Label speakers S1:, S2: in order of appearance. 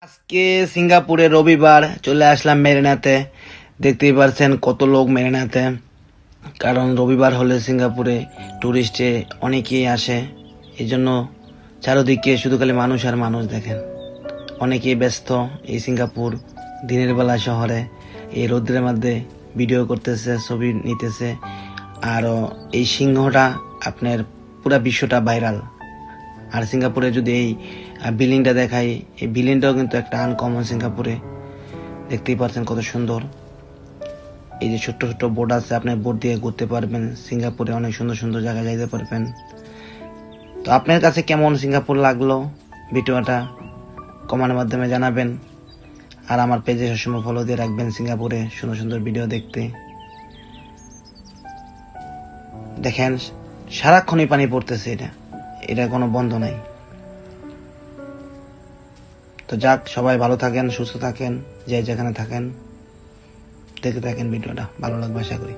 S1: আজকে সিঙ্গাপুরে রবিবার চলে আসলাম মেরিনাতে। দেখতেই পারছেন কত লোক মেরিনাতে, কারণ রবিবার হলে সিঙ্গাপুরে টুরিস্টে অনেকেই আসে। এই জন্য চারদিকে শুধু খালি মানুষ আর মানুষ। দেখেন অনেকেই ব্যস্ত এই সিঙ্গাপুর দিনের বেলা শহরে এই রোদ্রের মধ্যে ভিডিও করতেছে, ছবি নিতেছে। আরও এই সিংহটা আপনার পুরা বিশ্বটা ভাইরাল। আর সিঙ্গাপুরে যদি এই বিল্ডিংটা দেখাই, এই বিল্ডিংটাও কিন্তু একটা আনকমন। সিঙ্গাপুরে দেখতেই পাচ্ছেন কত সুন্দর। এই যে ছোট্ট ছোট্ট বোট আছে, আপনি বোট দিয়ে ঘুরতে পারবেন। সিঙ্গাপুরে অনেক সুন্দর সুন্দর জায়গায় যাইতে পারবেন। তো আপনার কাছে কেমন সিঙ্গাপুর লাগলো ভিডিওটা কমেন্টের মাধ্যমে জানাবেন। আর আমার পেজে সবসময় ফলো দিয়ে রাখবেন সিঙ্গাপুরে সুন্দর সুন্দর ভিডিও দেখতে। দেখেন সারাক্ষণই পানি পড়তেছে, এটা কোনো বন্ধ নাই। তো যাক, সবাই ভালো থাকেন, সুস্থ থাকেন, যে যেখানে থাকেন। দেখতে থাকেন ভিডিওটা, ভালো লাগবে আশা করি।